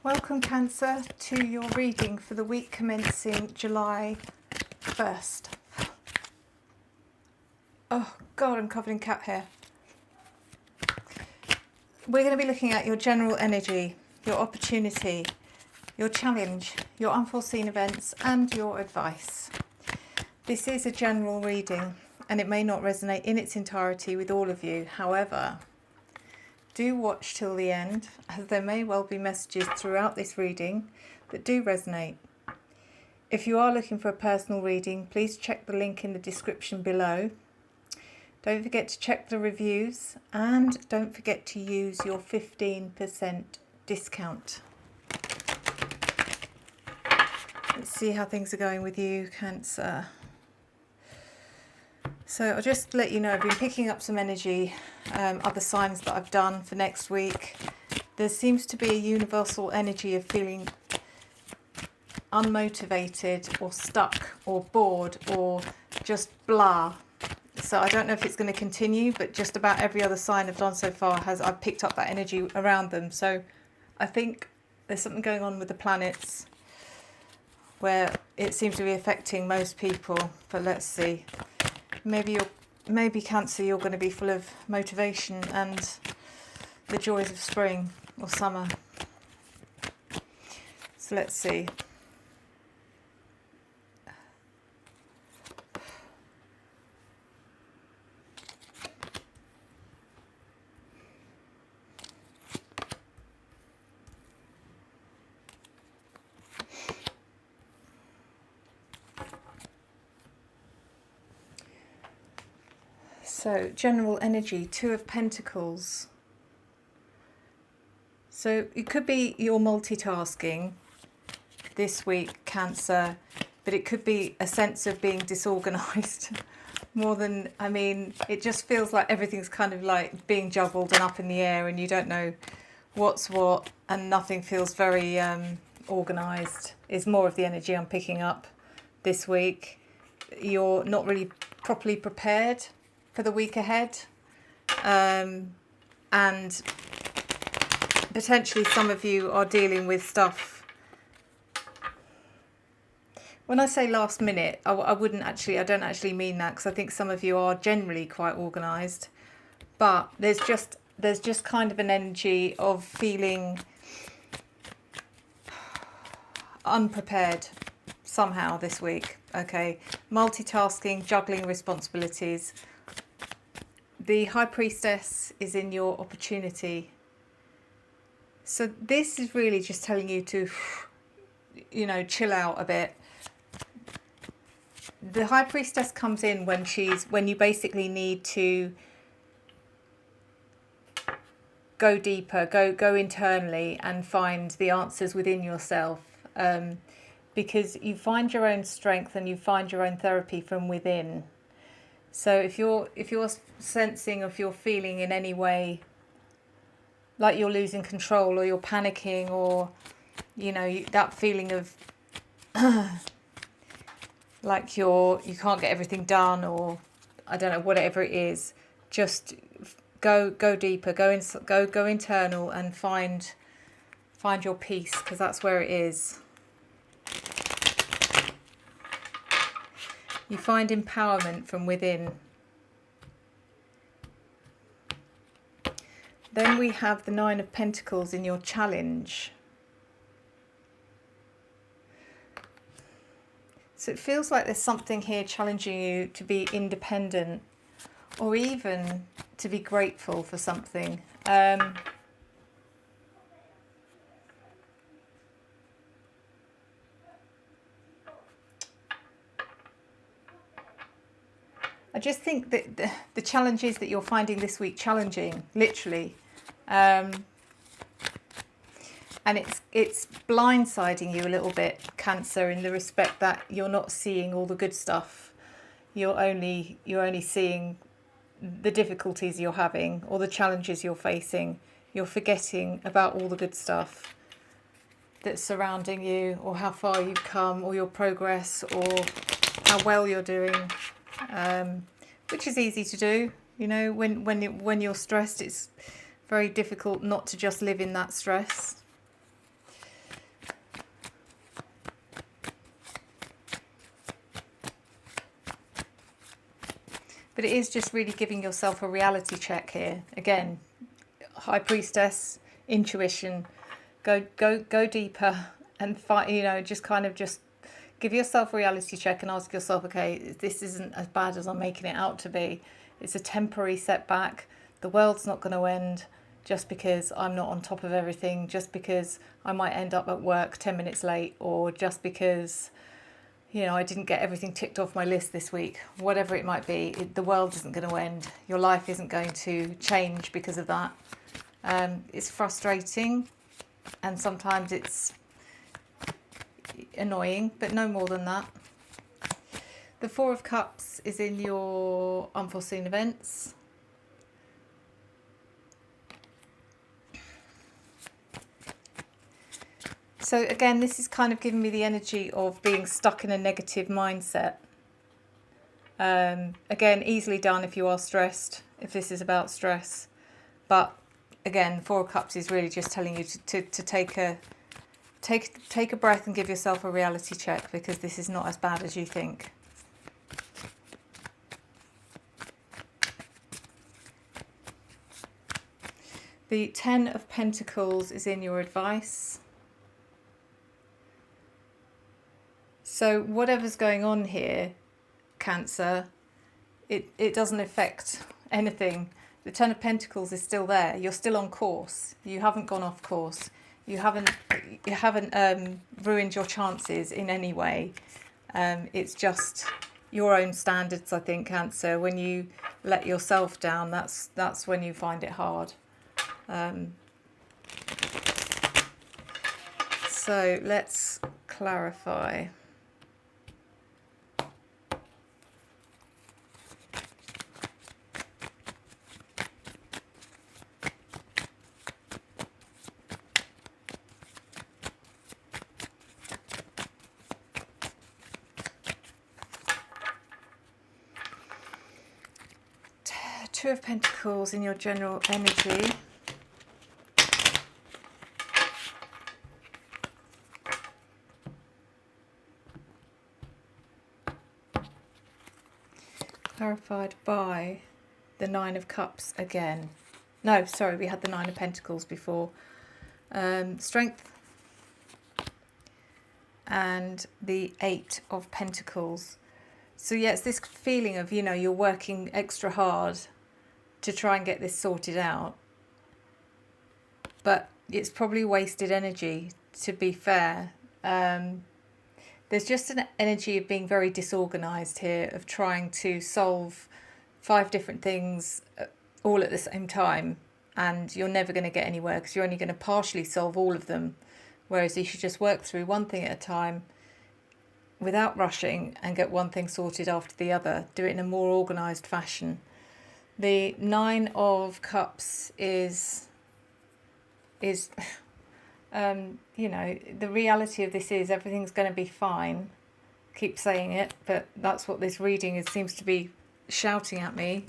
Welcome Cancer to your reading for the week commencing July 1st. Oh God, I'm covered in cat hair. We're going to be looking at your general energy, your opportunity, your challenge, your unforeseen events and your advice. This is a general reading and it may not resonate in its entirety with all of you. However, do watch till the end, as there may well be messages throughout this reading that do resonate. If you are looking for a personal reading, please check the link in the description below. Don't forget to check the reviews and don't forget to use your 15% discount. Let's see how things are going with you, Cancer. So I'll just let you know, I've been picking up some energy, other signs that I've done for next week. There seems to be a universal energy of feeling unmotivated or stuck or bored or just blah. So I don't know if it's going to continue, but just about every other sign I've done so far I've picked up that energy around them. So I think there's something going on with the planets where it seems to be affecting most people. But let's see. Maybe Cancer, you're going to be full of motivation and the joys of spring or summer. So let's see. So, general energy, Two of Pentacles. So, it could be you're multitasking this week, Cancer, but it could be a sense of being disorganized more than, it just feels like everything's kind of like being juggled and up in the air and you don't know what's what and nothing feels very organized, is more of the energy I'm picking up this week. You're not really properly prepared for the week ahead, and potentially some of you are dealing with stuff. When I say last minute, I don't actually mean that, because I think some of you are generally quite organised, but there's just kind of an energy of feeling unprepared somehow this week. Okay, multitasking, juggling responsibilities. The High Priestess is in your opportunity. So this is really just telling you to, chill out a bit. The High Priestess comes in when you basically need to go deeper, go internally and find the answers within yourself. Because you find your own strength and you find your own therapy from within. So if you're sensing, if you're feeling in any way like you're losing control or you're panicking or that feeling of like you can't get everything done, or I don't know, whatever it is, just go deeper, go internal and find your peace, because that's where it is. You find empowerment from within. Then we have the Nine of Pentacles in your challenge. So it feels like there's something here challenging you to be independent or even to be grateful for something. I just think that the challenges that you're finding this week challenging, literally, and it's blindsiding you a little bit, Cancer, in the respect that you're not seeing all the good stuff. You're only seeing the difficulties you're having or the challenges you're facing. You're forgetting about all the good stuff that's surrounding you, or how far you've come, or your progress, or how well you're doing. Which is easy to do, when you're stressed. It's very difficult not to just live in that stress. But it is just really giving yourself a reality check here. Again, High Priestess, intuition, go deeper and fight, you know, just kind of just give yourself a reality check and ask yourself, okay, this isn't as bad as I'm making it out to be. It's a temporary setback. The world's not going to end just because I'm not on top of everything, just because I might end up at work 10 minutes late, or just because, you know, I didn't get everything ticked off my list this week. Whatever it might be, the world isn't going to end. Your life isn't going to change because of that. It's frustrating, and sometimes it's annoying, but no more than that. The Four of Cups is in your unforeseen events. So again, this is kind of giving me the energy of being stuck in a negative mindset. Again, easily done if you are stressed, if this is about stress. But again, Four of Cups is really just telling you to take a breath and give yourself a reality check, because this is not as bad as you think. The Ten of Pentacles is in your advice. So whatever's going on here, Cancer, it doesn't affect anything. The Ten of Pentacles is still there. You're still on course. You haven't gone off course. You haven't ruined your chances in any way. It's just your own standards, I think, Cancer. When you let yourself down, that's when you find it hard. So let's clarify. Two of Pentacles in your general energy. Clarified by the Nine of Cups again. No, sorry, we had the Nine of Pentacles before. Strength. And the Eight of Pentacles. So yeah, it's this feeling of, you know, you're working extra hard to try and get this sorted out, but it's probably wasted energy, to be fair. There's just an energy of being very disorganized here, of trying to solve 5 different things all at the same time, and you're never going to get anywhere because you're only going to partially solve all of them, whereas you should just work through one thing at a time without rushing and get one thing sorted after the other. Do it in a more organized fashion. The Nine of Cups is you know, the reality of this is everything's going to be fine. Keep saying it, but that's what this reading is, seems to be shouting at me.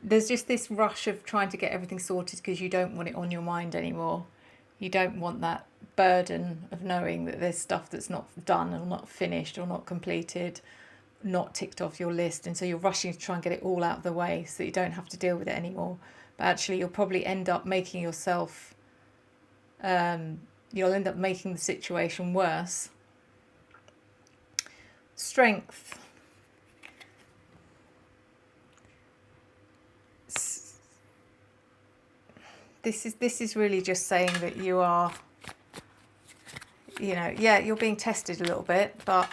There's just this rush of trying to get everything sorted because you don't want it on your mind anymore. You don't want that burden of knowing that there's stuff that's not done or not finished or not completed, not ticked off your list, and so you're rushing to try and get it all out of the way so that you don't have to deal with it anymore. But actually you'll probably end up making yourself, you'll end up making the situation worse. Strength. This is really just saying that you are, you know, yeah, you're being tested a little bit, but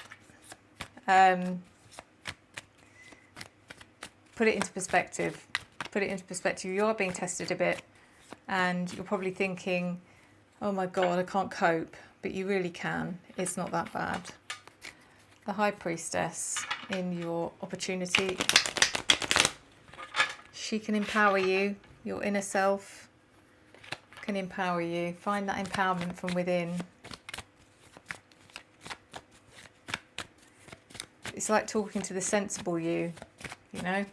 put it into perspective. Put it into perspective. You are being tested a bit, and you're probably thinking, oh my God, I can't cope. But you really can. It's not that bad. The High Priestess in your opportunity. She can empower you. Your inner self can empower you. Find that empowerment from within. It's like talking to the sensible you know.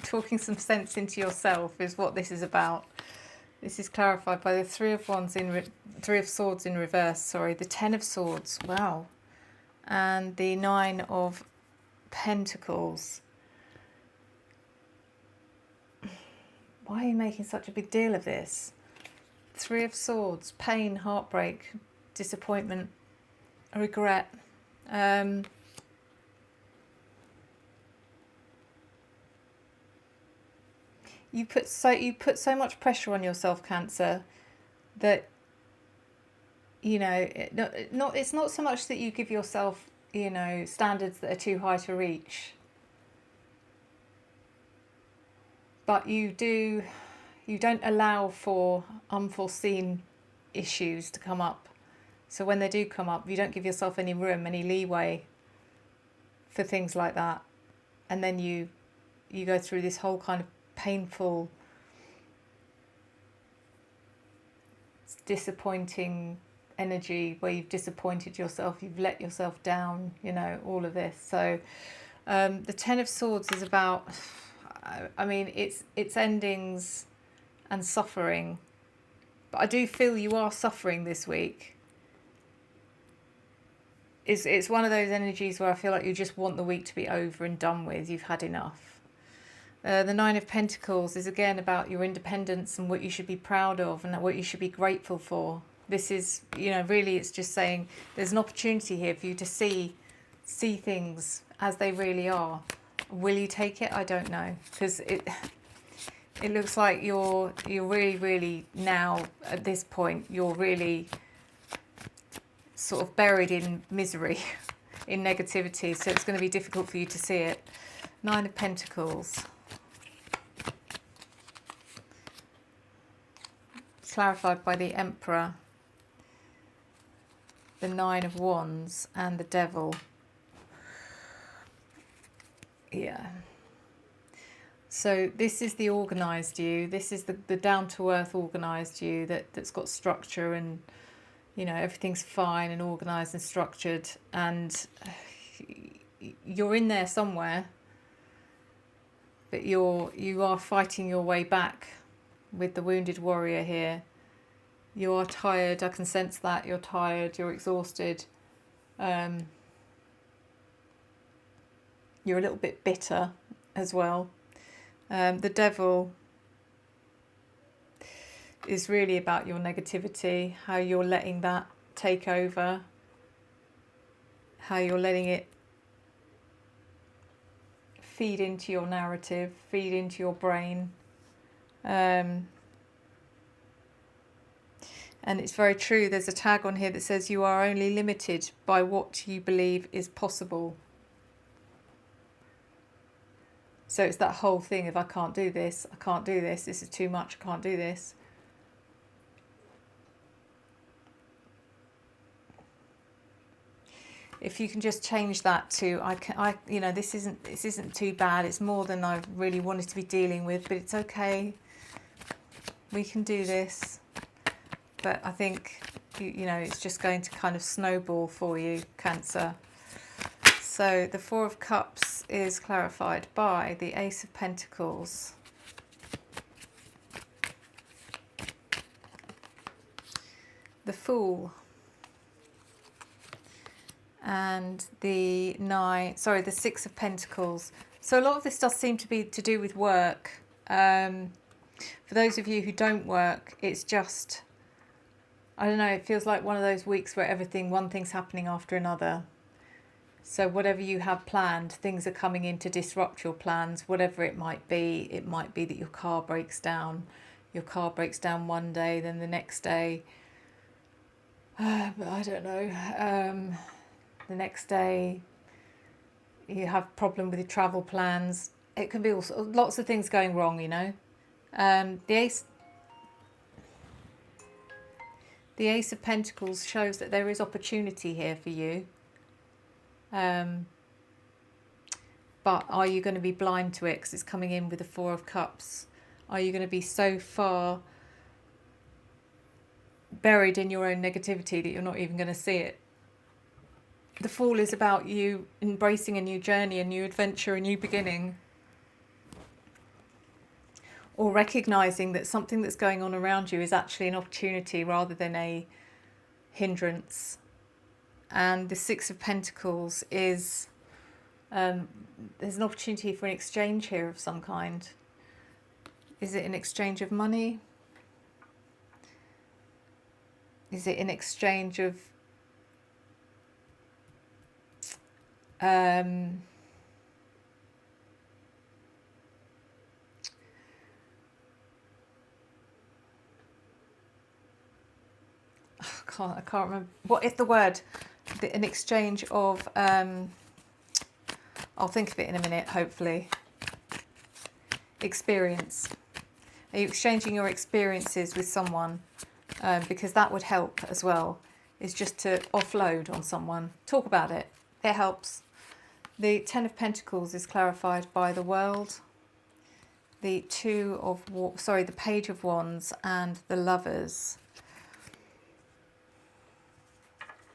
Talking some sense into yourself is what this is about. This is clarified by the Three of Swords in reverse. Sorry, the Ten of Swords. Wow, and the Nine of Pentacles. Why are you making such a big deal of this? Three of Swords, pain, heartbreak, disappointment, regret. You put so much pressure on yourself, Cancer, that it's not so much that you give yourself standards that are too high to reach, but you don't allow for unforeseen issues to come up. So when they do come up, you don't give yourself any room, any leeway for things like that, and then you go through this whole kind of painful, disappointing energy where you've disappointed yourself, you've let yourself down, all of this. So the Ten of Swords is about, it's endings and suffering, but I do feel you are suffering this week. It's one of those energies where I feel like you just want the week to be over and done with. You've had enough. The Nine of Pentacles is again about your independence and what you should be proud of and what you should be grateful for. This is, really it's just saying there's an opportunity here for you to see things as they really are. Will you take it? I don't know, because it looks like you're really, really now at this point, you're really sort of buried in misery, in negativity, so it's going to be difficult for you to see it. Nine of Pentacles. Clarified by the Emperor, the Nine of Wands, and the Devil. Yeah. So this is the organised you. This is the down-to-earth organised you that's got structure and, everything's fine and organised and structured. And you're in there somewhere, but you are fighting your way back with the Wounded Warrior here. You are tired. I can sense that. You're tired. You're exhausted. You're a little bit bitter as well. The Devil is really about your negativity, how you're letting that take over, how you're letting it feed into your narrative, feed into your brain. And it's very true. There's a tag on here that says you are only limited by what you believe is possible. So it's that whole thing of I can't do this, this is too much, I can't do this. If you can just change that to this isn't too bad. It's more than I really wanted to be dealing with, but it's okay. We can do this. But I think it's just going to kind of snowball for you, Cancer. So the Four of Cups is clarified by the Ace of Pentacles, the Fool, and the Six of Pentacles. So a lot of this does seem to be to do with work. For those of you who don't work, it's just, I don't know, it feels like one of those weeks where one thing's happening after another. So whatever you have planned, things are coming in to disrupt your plans, whatever it might be. It might be that your car breaks down. Your car breaks down one day, then the next day, I don't know, the next day you have a problem with your travel plans. It can be lots of things going wrong, The Ace of Pentacles shows that there is opportunity here for you. But are you going to be blind to it because it's coming in with the Four of Cups? Are you going to be so far buried in your own negativity that you're not even going to see it? The Fool is about you embracing a new journey, a new adventure, a new beginning. Or recognising that something that's going on around you is actually an opportunity rather than a hindrance. and the Six of Pentacles is there's an opportunity for an exchange here of some kind. Is it an exchange of money? Is it an exchange of I can't remember. What is the word? An exchange of, I'll think of it in a minute, hopefully. Experience. Are you exchanging your experiences with someone? Because that would help as well, is just to offload on someone. Talk about it. It helps. The Ten of Pentacles is clarified by the World. The the Page of Wands and the Lovers.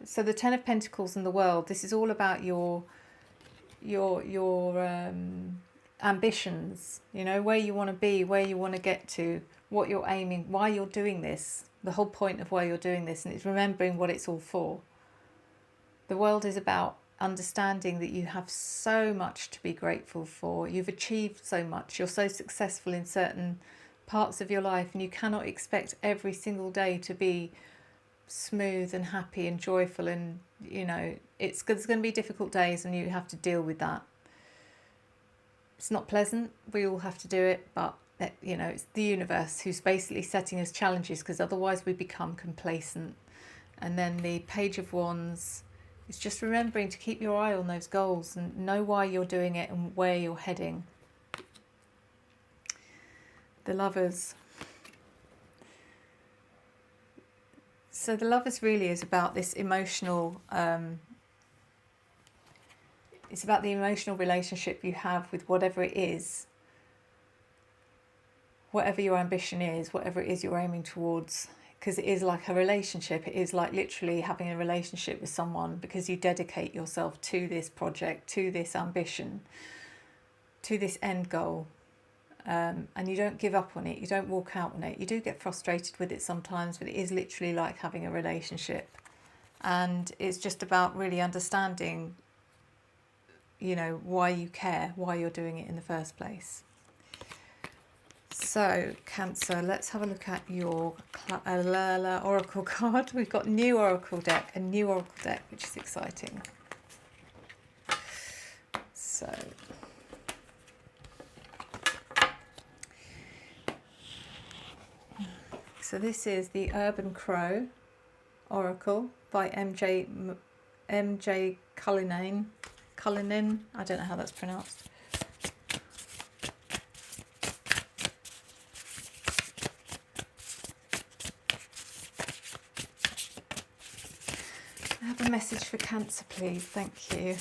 So the Ten of Pentacles and the World, this is all about your ambitions, you know, where you want to be, where you want to get to, what you're aiming, why you're doing this, the whole point of why you're doing this, and it's remembering what it's all for. The World is about understanding that you have so much to be grateful for. You've achieved so much. You're so successful in certain parts of your life, and you cannot expect every single day to be smooth and happy and joyful, and you know there's going to be difficult days and you have to deal with that. It's not pleasant, we all have to do it, but you know, it's the universe who's basically setting us challenges, because otherwise we become complacent. And then the Page of Wands is just remembering to keep your eye on those goals and know why you're doing it and where you're heading. The Lovers. So the Lovers really is about this emotional, it's about the emotional relationship you have with whatever it is, whatever your ambition is, whatever it is you're aiming towards, because it is like a relationship. It is like literally having a relationship with someone, because you dedicate yourself to this project, to this ambition, to this end goal. And you don't give up on it, you don't walk out on it. You do get frustrated with it sometimes, but it is literally like having a relationship. And it's just about really understanding, you know, why you care, why you're doing it in the first place. So, Cancer, let's have a look at your Oracle card. We've got a new Oracle deck, which is exciting. So this is the Urban Crow Oracle by M.J. Cullinan. I don't know how that's pronounced. I have a message for Cancer, please. Thank you.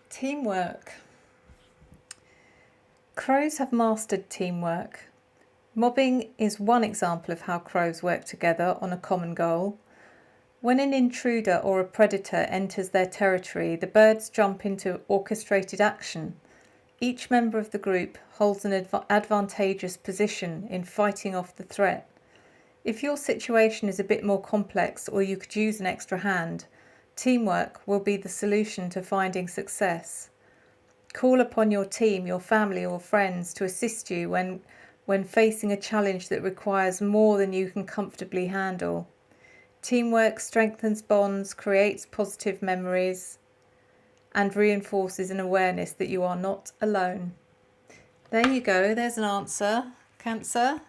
Teamwork. Crows have mastered teamwork. Mobbing is one example of how crows work together on a common goal. When an intruder or a predator enters their territory, the birds jump into orchestrated action. Each member of the group holds an advantageous position in fighting off the threat. If your situation is a bit more complex, or you could use an extra hand, teamwork will be the solution to finding success. Call upon your team, your family or friends to assist you when facing a challenge that requires more than you can comfortably handle. Teamwork strengthens bonds, creates positive memories, and reinforces an awareness that you are not alone. There you go, there's an answer, Cancer.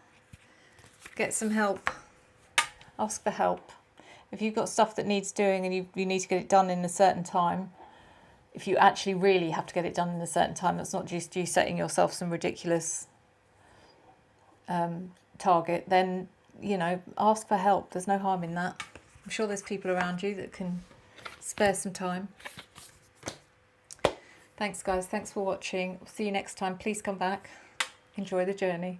Get some help. Ask for help. If you've got stuff that needs doing and you need to get it done in a certain time, if you actually really have to get it done in a certain time, that's not just you setting yourself some ridiculous target, then, you know, ask for help. There's no harm in that. I'm sure there's people around you that can spare some time. Thanks, guys. Thanks for watching. See you next time. Please come back. Enjoy the journey.